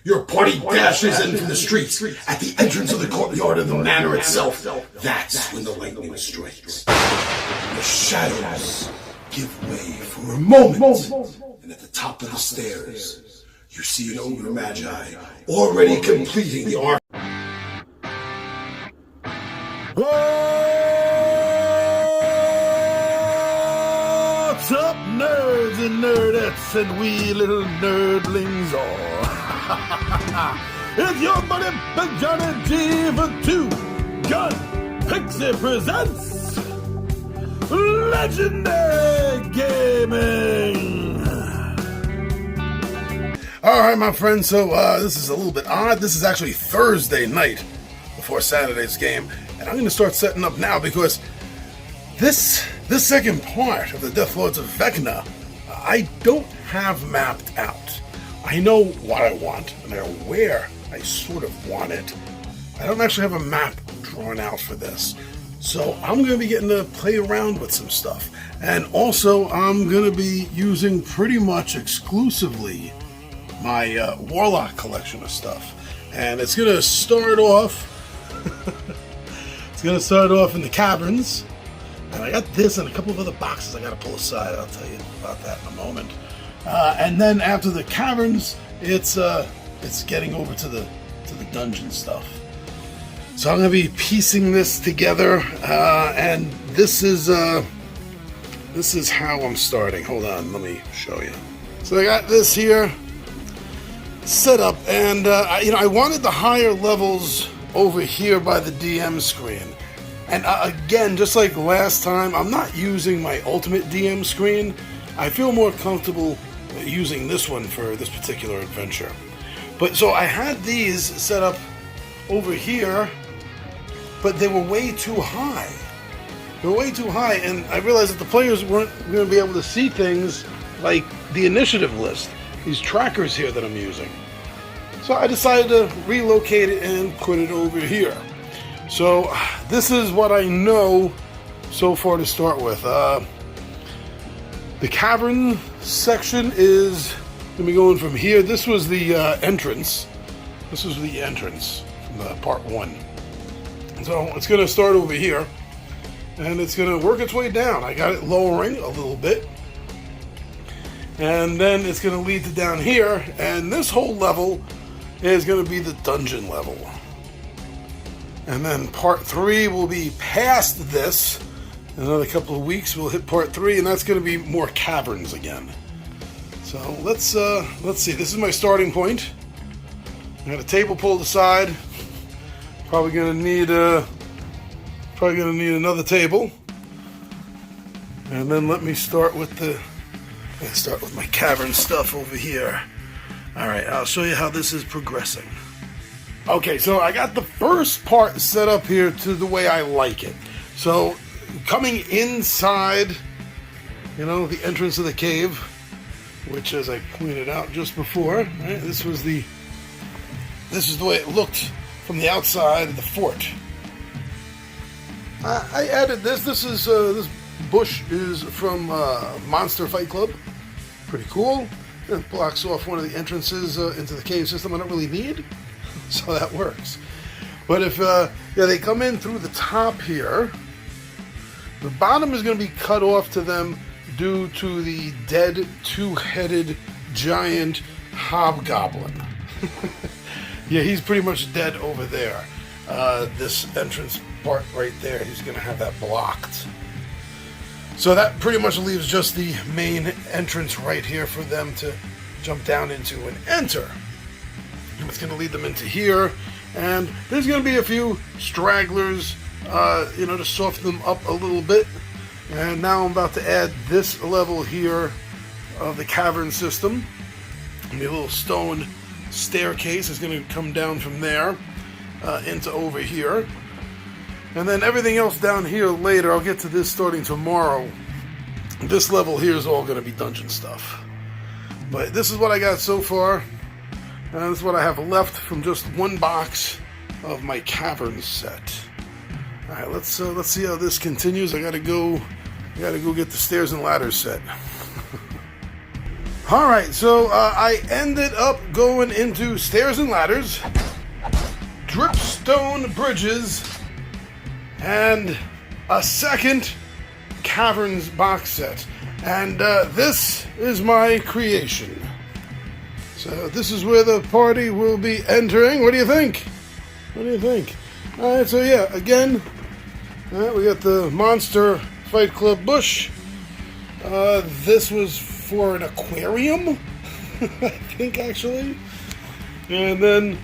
Your party dashes in from the streets at the entrance of the courtyard of the manor itself. That's when the lightning strikes. The shadows give way for a moment, and at the top of the stairs, you see an ogre magi already completing the arc. What's up, nerds and nerdettes and wee little nerdlings all? It's your buddy Johnny G for 2 Gun Pixie presents Legendary Gaming. Alright, my friends, so this is a little bit odd. This is actually Thursday night before Saturday's game, and I'm going to start setting up now because this second part of the Death Lords of Vecna, I don't have mapped out. I know what I want, and I know where I sort of want it. I don't actually have a map drawn out for this. So I'm going to be getting to play around with some stuff. And also, I'm going to be using pretty much exclusively my Warlock collection of stuff. And it's going to start off... it's going to start off in the caverns. And I got this and a couple of other boxes I got to pull aside. I'll tell you about that in a moment. And then after the caverns, it's getting over to the dungeon stuff. So I'm going to be piecing this together, and this is how I'm starting. Hold on, let me show you. So I got this here set up, and I wanted the higher levels over here by the DM screen. And again, just like last time, I'm not using my ultimate DM screen. I feel more comfortable using this one for this particular adventure. But so I had these set up over here, but they were way too high. They were way too high, and I realized that the players weren't going to be able to see things like the initiative list, these trackers here that I'm using. So I decided to relocate it and put it over here. So this is what I know so far to start with. The cavern section is going to be going from here. This was the entrance. This was the entrance from part 1. So it's going to start over here, and it's going to work its way down. I got it lowering a little bit, and then it's going to lead to down here, and this whole level is going to be the dungeon level. And then part 3 will be past this. In another couple of weeks, we'll hit part 3, and that's going to be more caverns again. So let's see. This is my starting point. I got a table pulled aside. Probably going to need another table. And then let me start with my cavern stuff over here. All right, I'll show you how this is progressing. Okay, so I got the first part set up here to the way I like it. So coming inside, the entrance of the cave, which, as I pointed out just before, right, this is the way it looked from the outside of the fort. I added this. This bush is from Monster Fight Club. Pretty cool. It blocks off one of the entrances into the cave system I don't really need, so that works. But if they come in through the top here, the bottom is going to be cut off to them due to the dead two-headed giant hobgoblin. Yeah, he's pretty much dead over there. This entrance part right there, he's going to have that blocked. So that pretty much leaves just the main entrance right here for them to jump down into and enter. And it's going to lead them into here. And there's going to be a few stragglers, to soften them up a little bit. And now I'm about to add this level here of the cavern system. And the little stone staircase is going to come down from there into over here. And then everything else down here later. I'll get to this starting tomorrow. This level here is all going to be dungeon stuff. But this is what I got so far. And this is what I have left from just one box of my cavern set. All right, let's see how this continues. I gotta go get the stairs and ladders set. All right, so I ended up going into stairs and ladders, dripstone bridges, and a second Caverns box set. And this is my creation. So this is where the party will be entering. What do you think? What do you think? All right, so yeah, again, we got the Monster Fight Club bush. This was for an aquarium, I think, actually. And then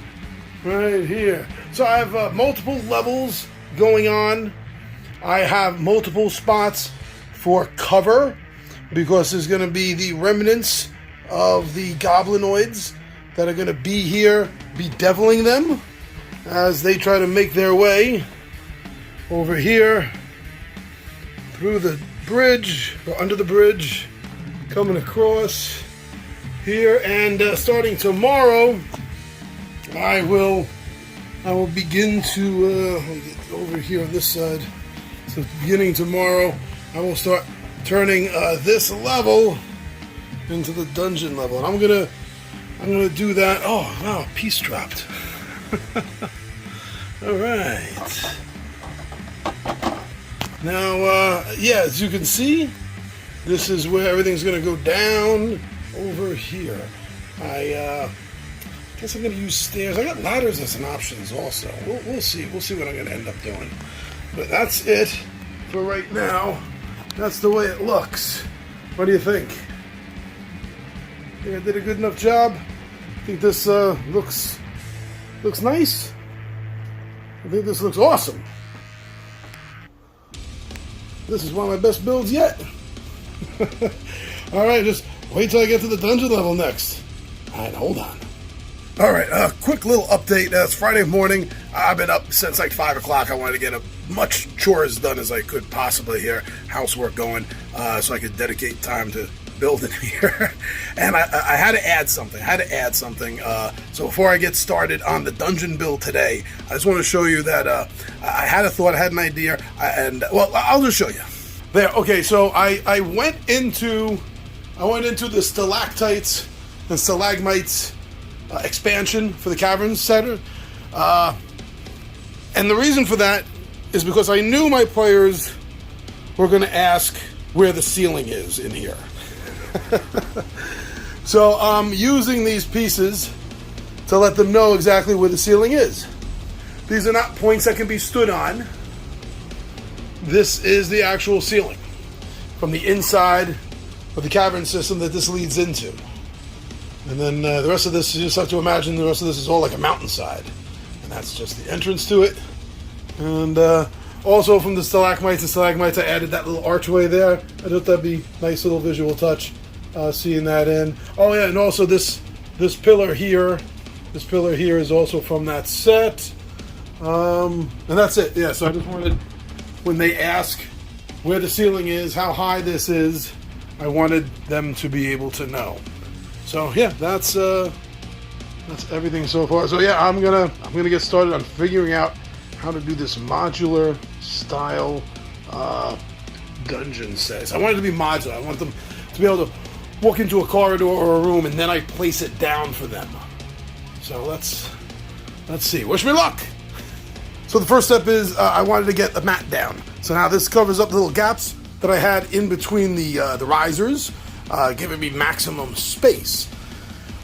right here. So I have multiple levels going on. I have multiple spots for cover because there's going to be the remnants of the goblinoids that are going to be here, bedeviling them as they try to make their way over here through the bridge, or under the bridge, coming across here. And starting tomorrow, I will begin to get over here on this side. So beginning tomorrow, I will start turning this level into the dungeon level, and I'm gonna do that. Oh wow, a piece dropped. All right. Now, yeah, as you can see, this is where everything's going to go down over here. I guess I'm going to use stairs. I got ladders as an options also. We'll see. We'll see what I'm going to end up doing. But that's it for right now. That's the way it looks. What do you think? Think I did a good enough job? Think this looks nice? I think this looks awesome. This is one of my best builds yet. Alright, just wait till I get to the dungeon level next. Alright, hold on. Alright, quick little update. It's Friday morning. I've been up since like 5 o'clock. I wanted to get as much chores done as I could possibly here. Housework going, so I could dedicate time to building here. And I had to add something. So before I get started on the dungeon build today, I just want to show you that I had a thought, I had an idea, and well, I'll just show you. There. Okay, so I went into the stalactites and stalagmites expansion for the Caverns Center, and the reason for that is because I knew my players were going to ask where the ceiling is in here. So I'm using these pieces to let them know exactly where the ceiling is. These are not points that can be stood on. This is the actual ceiling from the inside of the cavern system that this leads into. And then the rest of this, you just have to imagine the rest of this is all like a mountainside. And that's just the entrance to it. And also from the stalagmites and stalagmites, I added that little archway there. I thought that'd be a nice little visual touch, seeing that in. Oh yeah, and also this pillar here. This pillar here is also from that set. And that's it. Yeah, so I just wanted, when they ask where the ceiling is, how high this is, I wanted them to be able to know. So yeah, that's everything so far. So yeah, I'm gonna get started on figuring out how to do this modular style dungeon set. I want it to be modular. I want them to be able to walk into a corridor or a room, and then I place it down for them. So let's see. Wish me luck. So the first step is I wanted to get the mat down. So now this covers up the little gaps that I had in between the risers, giving me maximum space.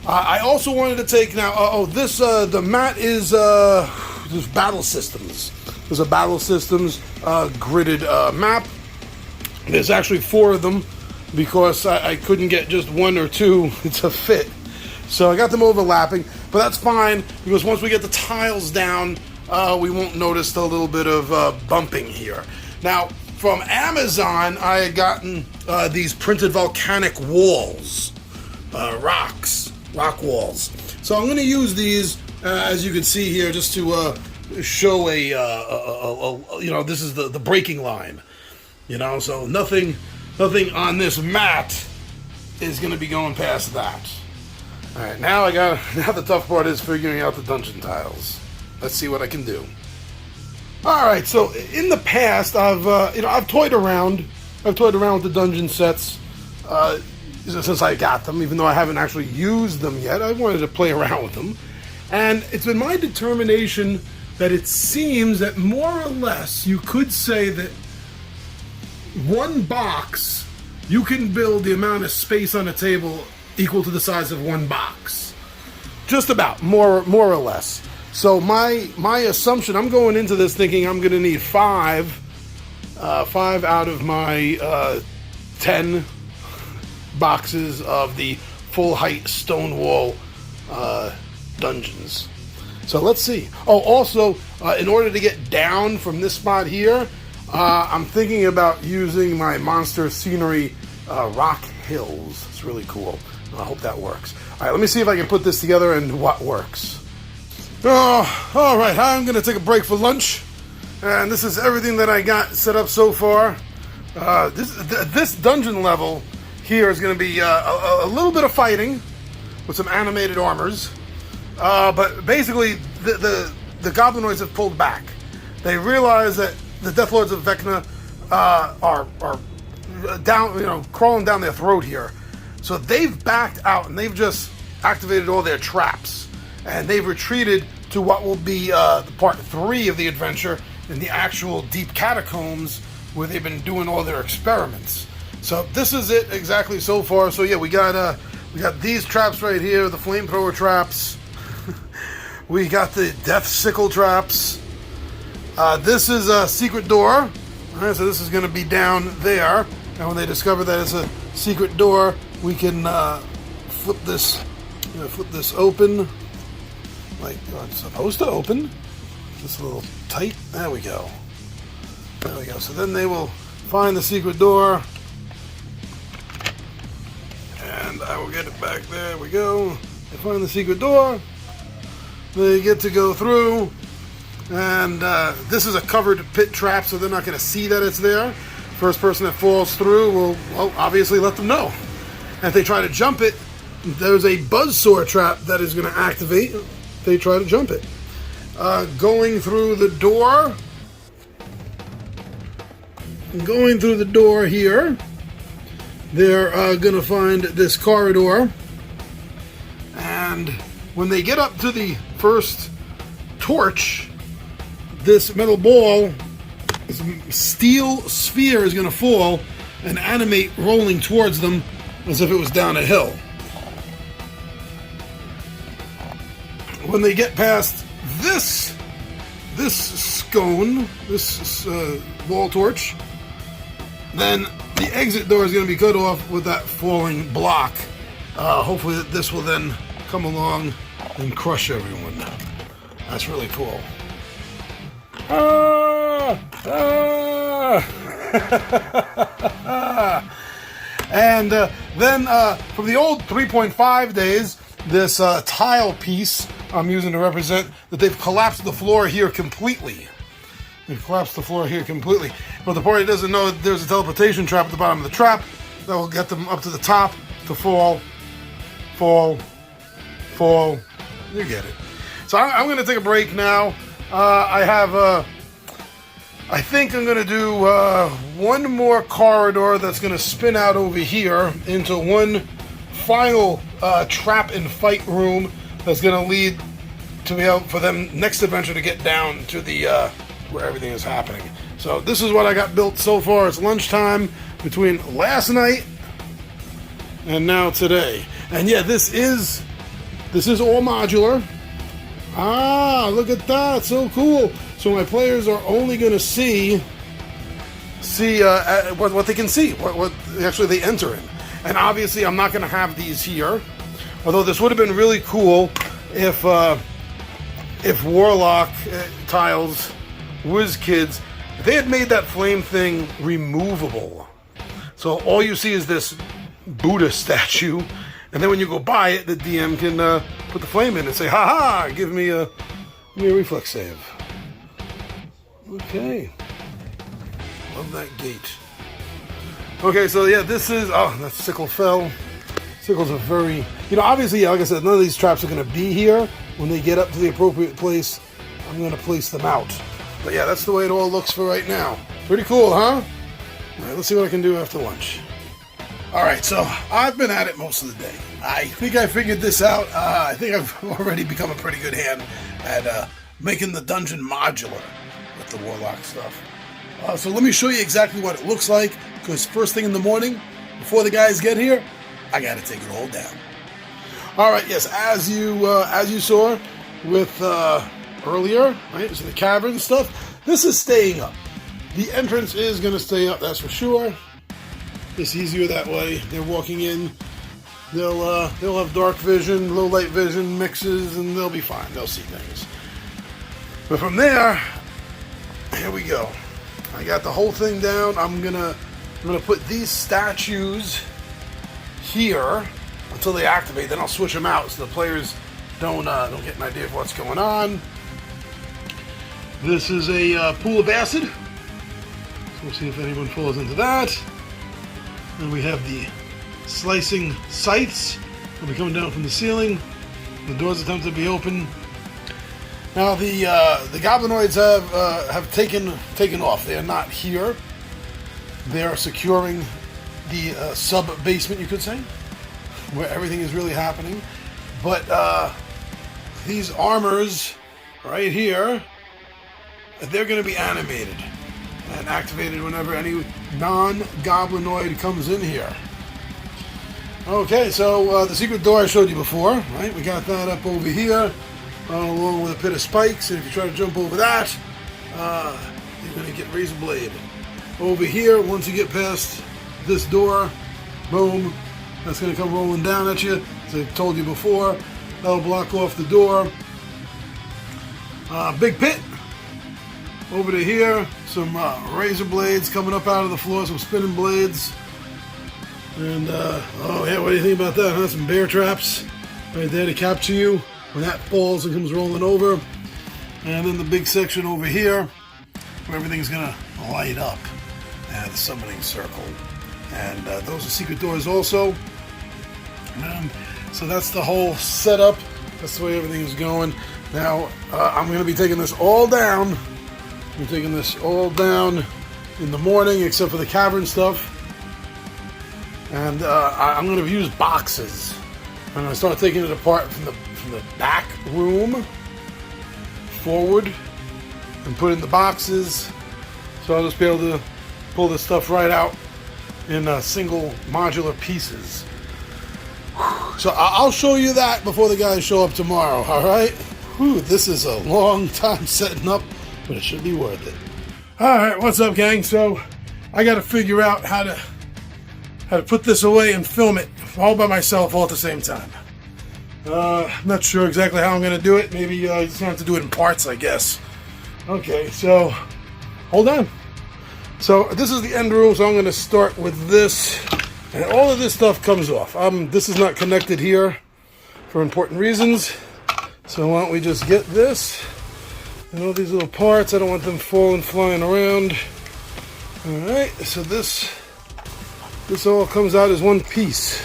I also wanted to take now. The mat is there's battle systems. There's a battle systems gridded map. There's actually 4 of them because I couldn't get just 1 or 2 to fit. So I got them overlapping, but that's fine because once we get the tiles down, we won't notice the little bit of bumping here. Now, from Amazon, I had gotten these printed volcanic walls, rock walls. So I'm going to use these, as you can see here, just to show this is the breaking line. So nothing on this mat is going to be going past that. All right, now the tough part is figuring out the dungeon tiles. Let's see what I can do. All right, so in the past, I've toyed around with the dungeon sets. since I got them, even though I haven't actually used them yet. I wanted to play around with them. And it's been my determination that it seems that more or less you could say that one box, you can build the amount of space on a table equal to the size of one box. Just about, more or less. So my assumption, I'm going into this thinking I'm going to need five out of my 10 boxes of the full height stone wall dungeons. So let's see. Oh, also, in order to get down from this spot here, I'm thinking about using my monster scenery rock hills. It's really cool. I hope that works. All right, let me see if I can put this together and what works. Oh, all right, I'm going to take a break for lunch. And this is everything that I got set up so far. This dungeon level here is going to be a little bit of fighting with some animated armors. But basically, the goblinoids have pulled back. They realize that the Death Lords of Vecna are down, crawling down their throat here. So they've backed out and they've just activated all their traps. And they've retreated to what will be part 3 of the adventure in the actual deep catacombs where they've been doing all their experiments. So this is it exactly so far. So yeah, we got these traps right here, the flamethrower traps. We got the death sickle traps. This is a secret door. All right, so this is going to be down there. And when they discover that it's a secret door, we can flip this open like it's supposed to open. Just a little tight. There we go. There we go. So then they will find the secret door. And I will get it back. There we go. They find the secret door. They get to go through. And this is a covered pit trap, so they're not going to see that it's there. First person that falls through will, obviously let them know. And if they try to jump it, there's a buzzsaw trap that is going to activate if they try to jump it. Going through the door here, they're going to find this corridor. And when they get up to the first torch, this metal ball, this steel sphere is going to fall and animate rolling towards them as if it was down a hill. When they get past this scone, this wall torch, then the exit door is going to be cut off with that falling block. Hopefully this will then come along and crush everyone. That's really cool. And then from the old 3.5 days, this tile piece I'm using to represent that they've collapsed the floor here completely. They've collapsed the floor here completely. But the party doesn't know that there's a teleportation trap at the bottom of the trap that will get them up to the top to fall. You get it. So I'm going to take a break now. I think I'm going to do one more corridor that's going to spin out over here into one final trap and fight room that's going to lead to be able for them next adventure to get down to the where everything is happening. So this is what I got built so far. It's lunchtime between last night and now today. And yeah, this is all modular. Ah, look at that, so cool. So my players are only going to see what they can see, what actually they enter in. And obviously I'm not going to have these here, although this would have been really cool if Warlock tiles, Whiz Kids, if they had made that flame thing removable. So all you see is this Buddha statue, and then when you go by it, the DM can put the flame in and say, "Ha ha! Give me a reflex save." Okay. Love that gate. Okay, so yeah, this is... Oh, that sickle fell. Sickles are very... obviously, yeah, like I said, none of these traps are going to be here. When they get up to the appropriate place, I'm going to place them out. But yeah, that's the way it all looks for right now. Pretty cool, huh? All right, let's see what I can do after lunch. Alright, so I've been at it most of the day. I think I figured this out. I think I've already become a pretty good hand at making the dungeon modular with the Warlock stuff. So let me show you exactly what it looks like, because first thing in the morning, before the guys get here, I gotta take it all down. Alright, yes, as you saw with earlier, right, so the cavern stuff, this is staying up. The entrance is gonna stay up, that's for sure. It's easier that way. They're walking in, they'll have dark vision, low light vision mixes, and they'll be fine. They'll see things. But from there, here we go. I got the whole thing down. I'm gonna put these statues here until they activate. Then I'll switch them out so the players don't get an idea of what's going on. This is a pool of acid. So we'll see if anyone falls into that. And we have the slicing scythes. They'll be coming down from the ceiling. The doors attempt to be open. Now the goblinoids have taken off. They are not here. They are securing the sub basement, you could say, where everything is really happening. But these armors right here, they're going to be animated and activated whenever any non-goblinoid comes in here. Okay, so the secret door I showed you before, right? We got that up over here, along with a pit of spikes, and if you try to jump over that, you're going to get razor blade. Over here, once you get past this door, boom, that's going to come rolling down at you. As I told you before, that'll block off the door. Big pit. Over to here, some razor blades coming up out of the floor, some spinning blades. And, oh yeah, what do you think about that, huh? Some bear traps right there to capture you when that falls and comes rolling over. And then the big section over here where everything's going to light up. And the summoning circle. And those are secret doors also. And so that's the whole setup. That's the way everything is going. Now, I'm going to be taking this all down. I'm taking this all down in the morning, except for the cavern stuff. And I'm going to use boxes. I'm going to start taking it apart from the back room forward and put in the boxes. So I'll just be able to pull this stuff right out in single modular pieces. So I'll show you that before the guys show up tomorrow, all right? Whew, this is a long time setting up, but it should be worth it. All right, what's up, gang? So I got to figure out how to put this away and film it all by myself all at the same time. I'm not sure exactly how I'm going to do it. Maybe you just have to do it in parts, I guess. Okay, so hold on. So this is the end room, so I'm going to start with this. And all of this stuff comes off. This is not connected here for important reasons. So why don't we just get this? And all these little parts, I don't want them falling, flying around. Alright, so this all comes out as one piece.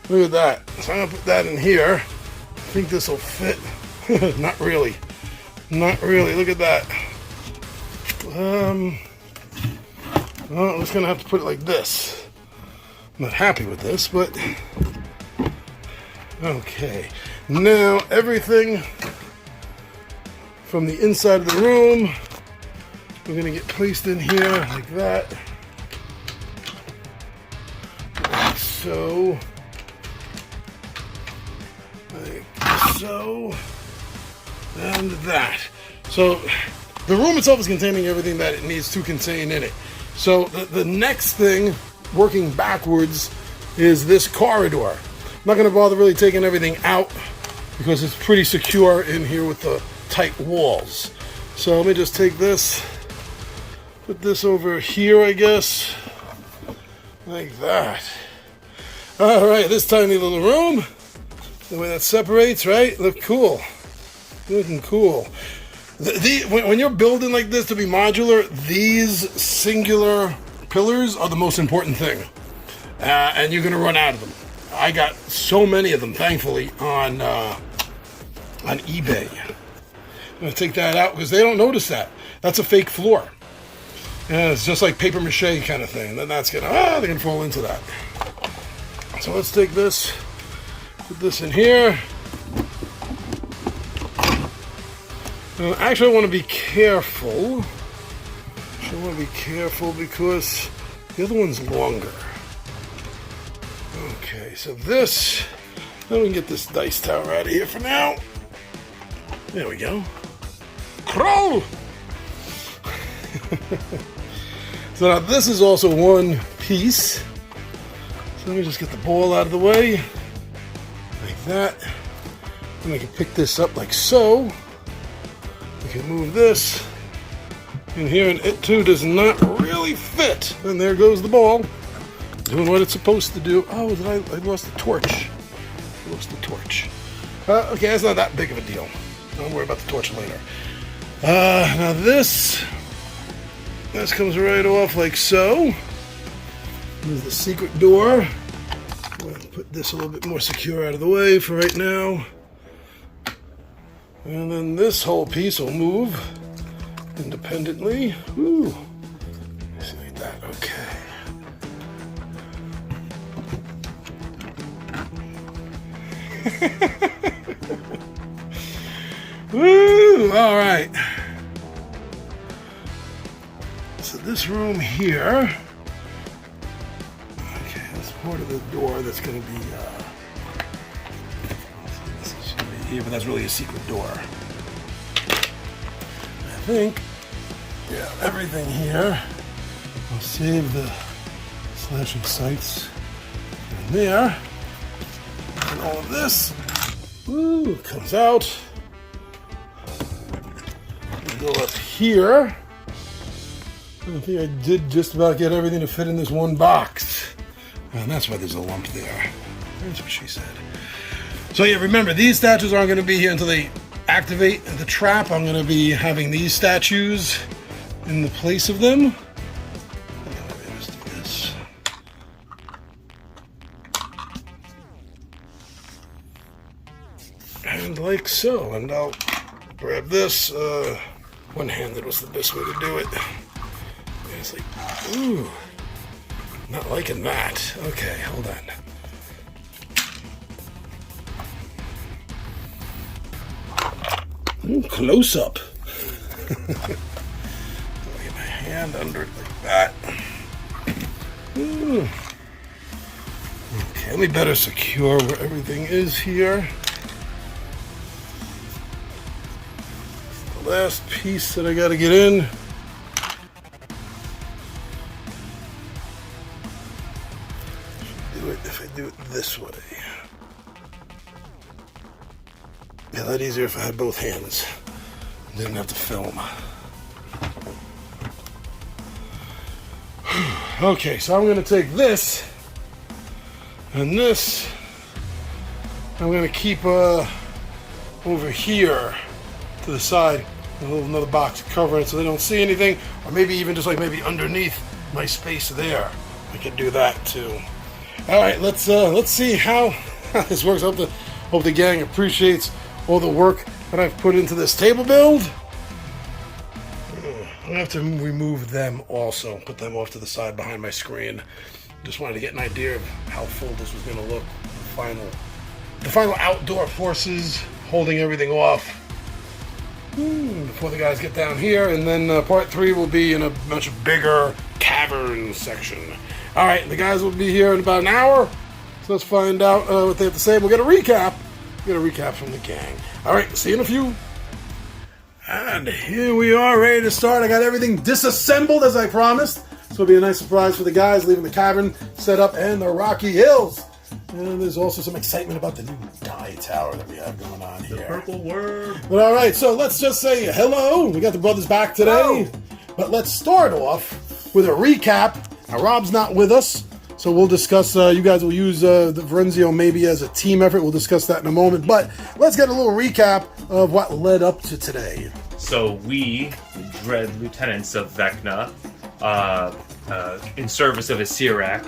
Look at that. So I'm going to put that in here. I think this will fit. Not really. Not really. Look at that. Well, I'm just going to have to put it like this. I'm not happy with this, but... Okay. Now, everything from the inside of the room, we're going to get placed in here like that. Like so. Like so. And that. So, the room itself is containing everything that it needs to contain in it. So, the next thing, working backwards, is this corridor. I'm not going to bother really taking everything out because it's pretty secure in here with the tight walls. So let me just take this, put this over here, I guess, like that. All right, this tiny little room, the way that separates, right? Look cool, looking cool. When you're building like this to be modular, these singular pillars are the most important thing, and you're going to run out of them. I got so many of them, thankfully, on eBay. I'm going to take that out because they don't notice that. That's a fake floor. And it's just like paper mache kind of thing. And then that's they're gonna fall into that. So let's take this, put this in here. And actually I want to be careful. Because the other one's longer. Okay, so this, then we can get this dice tower out of here for now. There we go. Crawl! So now this is also one piece. So let me just get the ball out of the way. Like that. And I can pick this up like so. We can move this in here, and it too does not really fit. And there goes the ball. Doing what it's supposed to do. Oh, I lost the torch. Okay, that's not that big of a deal. Don't worry about the torch later. Now this comes right off like so. There's the secret door. I'm going to put this a little bit more secure out of the way for right now. And then this whole piece will move independently. Ooh. Just like that, okay. Woo! All right. So this room here, okay, that's part of the door that's going to be, this should be here, but that's really a secret door. I think, yeah, everything here. I'll save the slashing sights in there. And all of this, woo, comes out. Go up here. I think I did just about get everything to fit in this one box. And that's why there's a lump there. That's what she said. So yeah, remember, these statues aren't going to be here until they activate the trap. I'm going to be having these statues in the place of them. Let's do this. And like so. And I'll grab this. One-handed was the best way to do it. And it's like, ooh, not liking that. Okay, hold on. Ooh, close up. Get my hand under it like that. Ooh. Okay, let me better secure where everything is here. Last piece that I got to get in. Do it if I do it this way. Yeah, that'd easier if I had both hands. Didn't have to film. Okay, so I'm going to take this and this. I'm going to keep over here to the side. Another box covering it so they don't see anything, or maybe even just like maybe underneath my space there. I can do that too. All right, let's see how this works. I hope the gang appreciates all the work that I've put into this table build. I'm gonna have to remove them also, put them off to the side behind my screen. Just wanted to get an idea of how full this was gonna look. The final outdoor forces holding everything off. Before the guys get down here, and then part 3 will be in a much bigger cavern section. All right, the guys will be here in about an hour, so let's find out what they have to say. We'll get a recap. From the gang. All right, see you in a few. And here we are, ready to start. I got everything disassembled as I promised. So it'll be a nice surprise for the guys leaving the cavern set up and the Rocky Hills. And there's also some excitement about the new die tower that we have going on here. The purple word. But all right, so let's just say hello. We got the brothers back today. Hello. But let's start off with a recap. Now, Rob's not with us, so we'll discuss. You guys will use the Verenzio maybe as a team effort. We'll discuss that in a moment. But let's get a little recap of what led up to today. So we, the Dread Lieutenants of Vecna, in service of Asirak,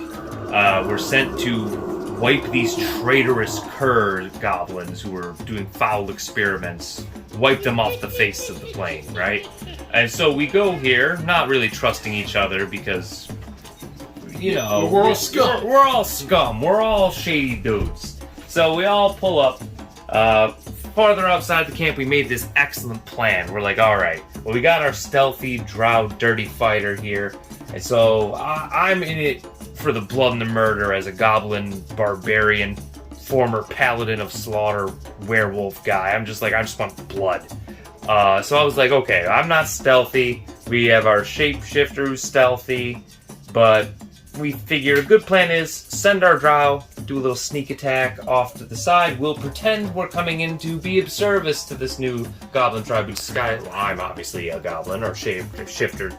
were sent to wipe these traitorous cur goblins who were doing foul experiments, wipe them off the face of the plane, right? And so we go here, not really trusting each other because, you know, we're all scum. We're all scum. We're all shady dudes. So we all pull up. Farther outside the camp, we made this excellent plan. We're like, all right, well, we got our stealthy, drow, dirty fighter here. And so I'm in it for the blood and the murder as a goblin barbarian, former paladin of slaughter, werewolf guy. I just want blood. So I was like, okay, I'm not stealthy. We have our shapeshifter who's stealthy, but we figure a good plan is send our drow, do a little sneak attack off to the side. We'll pretend we're coming in to be of service to this new goblin tribe who's disguised. Well, I'm obviously a goblin, or shapeshifter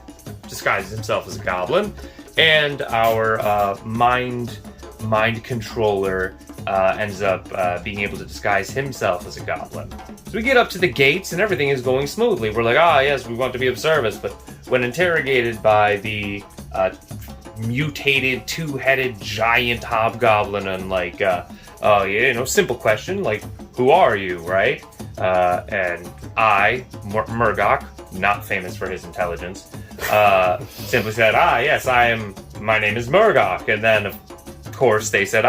disguises himself as a goblin, and our mind controller ends up being able to disguise himself as a goblin. So we get up to the gates and everything is going smoothly. We're like, yes, we want to be of service, but when interrogated by the mutated two-headed giant hobgoblin and like simple question like, who are you, right? And I, Murgok, not famous for his intelligence, simply said, yes, my name is Murgok. And then of course they said,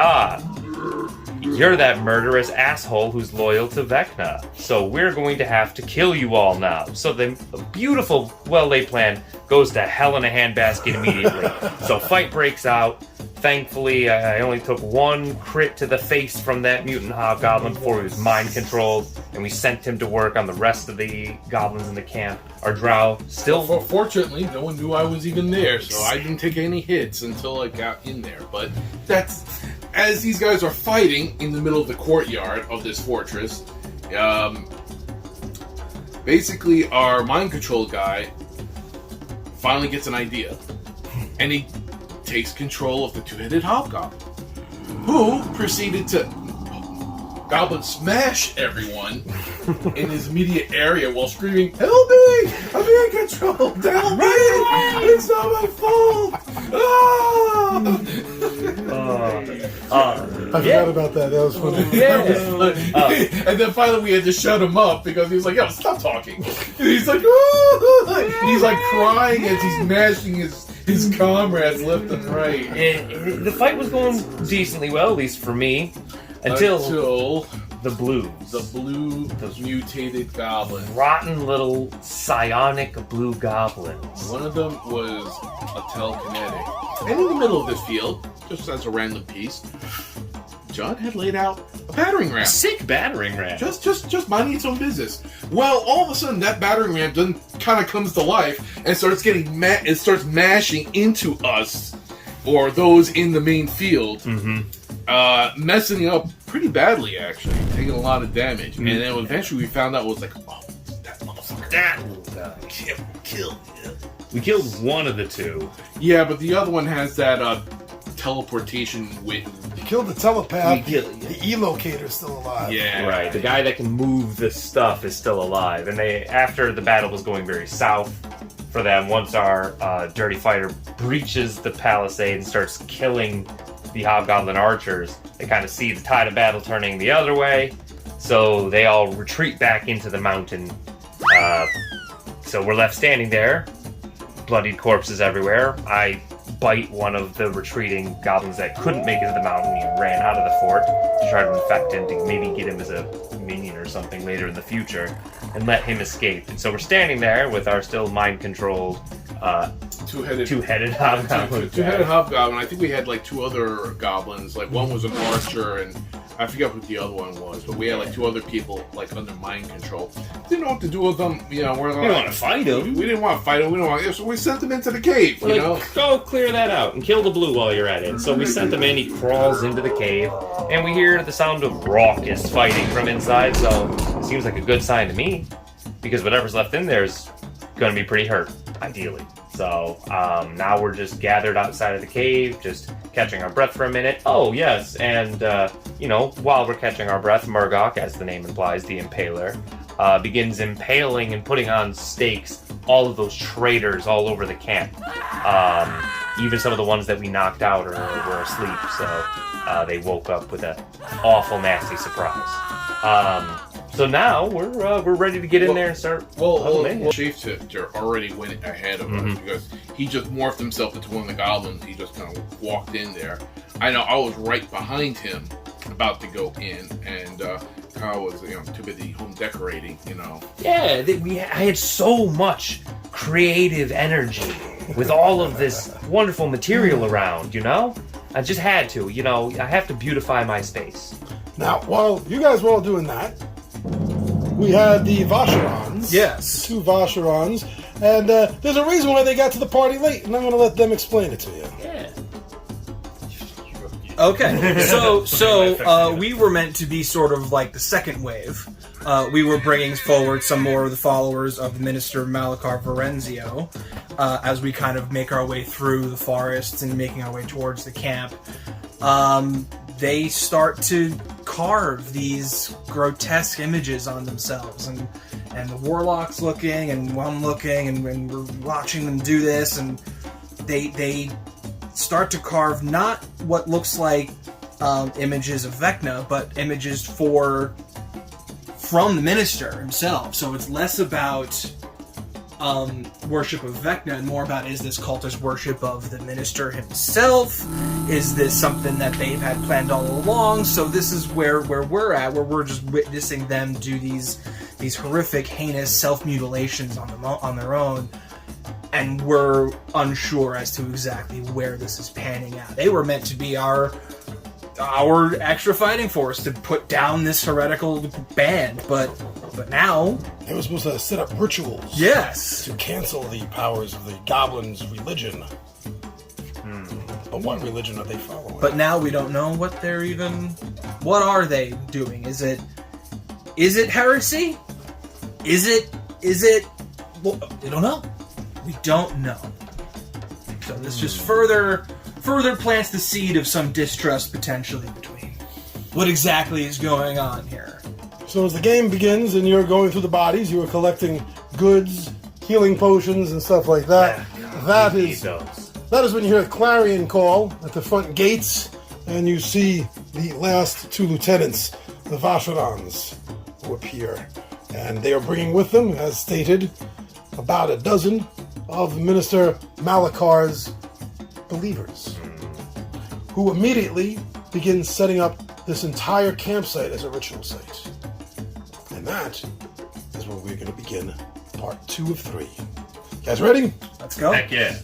you're that murderous asshole who's loyal to Vecna, so we're going to have to kill you all now. So the beautiful, well-laid plan goes to hell in a handbasket immediately. So fight breaks out. Thankfully, I only took one crit to the face from that mutant hobgoblin before he was mind-controlled, and we sent him to work on the rest of the goblins in the camp. Our drow still... Well, fortunately, no one knew I was even there, so I didn't take any hits until I got in there. But that's... As these guys are fighting in the middle of the courtyard of this fortress, basically our mind control guy finally gets an idea, and he takes control of the two-headed hobgoblin, who proceeded to goblin smash everyone in his immediate area while screaming, "Help me! I'm being controlled! Help me! It's not my fault!" I forgot about that. That was funny. And then finally we had to shut him up because he was like, "Yo, stop talking!" And he's like, "Ah!" He's like crying as he's mashing his comrades left and right. The fight was going decently well, at least for me, until the blues. Those mutated goblins. Rotten little psionic blue goblins. One of them was a telekinetic. And in the middle of this field, just as a random piece, Judd had laid out a battering ram. A sick battering ram. Just minding its own business. Well, all of a sudden, that battering ram kind of comes to life and starts getting it starts mashing into us, or those in the main field, messing up pretty badly, actually, taking a lot of damage. And then eventually we found out it was like, that motherfucker. That killed. We killed one of the two. Yeah, but the other one has that teleportation wit. You killed the telepath. The E-locator's still alive. Yeah, right. The guy that can move the stuff is still alive. And after the battle was going very south for them, once our dirty fighter breaches the palisade and starts killing the hobgoblin archers, they kind of see the tide of battle turning the other way, so they all retreat back into the mountain. So we're left standing there, bloodied corpses everywhere. I bite one of the retreating goblins that couldn't make it to the mountain. He ran out of the fort to try to infect him, to maybe get him as a minion or something later in the future, and let him escape. And so we're standing there with our still mind-controlled two-headed hobgoblin. Two-headed hobgoblin. I think we had like two other goblins. Like one was an archer, and I forget what the other one was. But we had like two other people like under mind control. Didn't know what to do with them. You know, we didn't want to fight him. We didn't want to fight him. So we sent them into the cave. We're go clear that out and kill the blue while you're at it. So we sent him in. He crawls into the cave, and we hear the sound of raucous fighting from inside. So it seems like a good sign to me, because whatever's left in there is going to be pretty hurt, ideally. So now we're just gathered outside of the cave, just catching our breath for a minute. Oh, yes, and, while we're catching our breath, Murgok, as the name implies, the Impaler, begins impaling and putting on stakes all of those traitors all over the camp. Even some of the ones that we knocked out or were asleep, so they woke up with an awful, nasty surprise. So now we're ready to get in there and start. Well, Shapeshifter already went ahead of us because he just morphed himself into one of the goblins. He just kind of walked in there. I know I was right behind him, about to go in, and Kyle was too busy home decorating. Yeah, I had so much creative energy with all of this wonderful material around. I just had to. I have to beautify my space. Now, while you guys were all doing that, we had the Vacherons. Yes. 2 Vacherons. And there's a reason why they got to the party late, and I'm going to let them explain it to you. Yeah. Okay, so we were meant to be sort of like the second wave. We were bringing forward some more of the followers of the Minister Malachar Verenzio as we kind of make our way through the forests and making our way towards the camp. They start to carve these grotesque images on themselves, and the warlock's looking, and I'm looking, and we're watching them do this, and they start to carve not what looks like images of Vecna, but images from the minister himself. So it's less about worship of Vecna and more about, is this cultist worship of the minister himself? Is this something that they've had planned all along? So this is where we're at, where we're just witnessing them do these horrific, heinous self-mutilations on their own. And we're unsure as to exactly where this is panning out. They were meant to be our extra fighting force to put down this heretical band, but now They were supposed to set up rituals. Yes. To cancel the powers of the goblins' religion. But what religion are they following? But now we don't know what they're even... What are they doing? Is it heresy? Is it... Well, we don't know. We don't know. So this just further plants the seed of some distrust potentially between what exactly is going on here. So as the game begins and you're going through the bodies, you are collecting goods, healing potions, and stuff like that. That is when you hear a clarion call at the front gates, and you see the last 2 lieutenants, the Vacherons, who appear. And they are bringing with them, as stated, about a dozen of Minister Malachar's believers, who immediately begin setting up this entire campsite as a ritual site. And that is where we're going to begin part 2 of 3. You guys ready? Let's go. Heck yeah.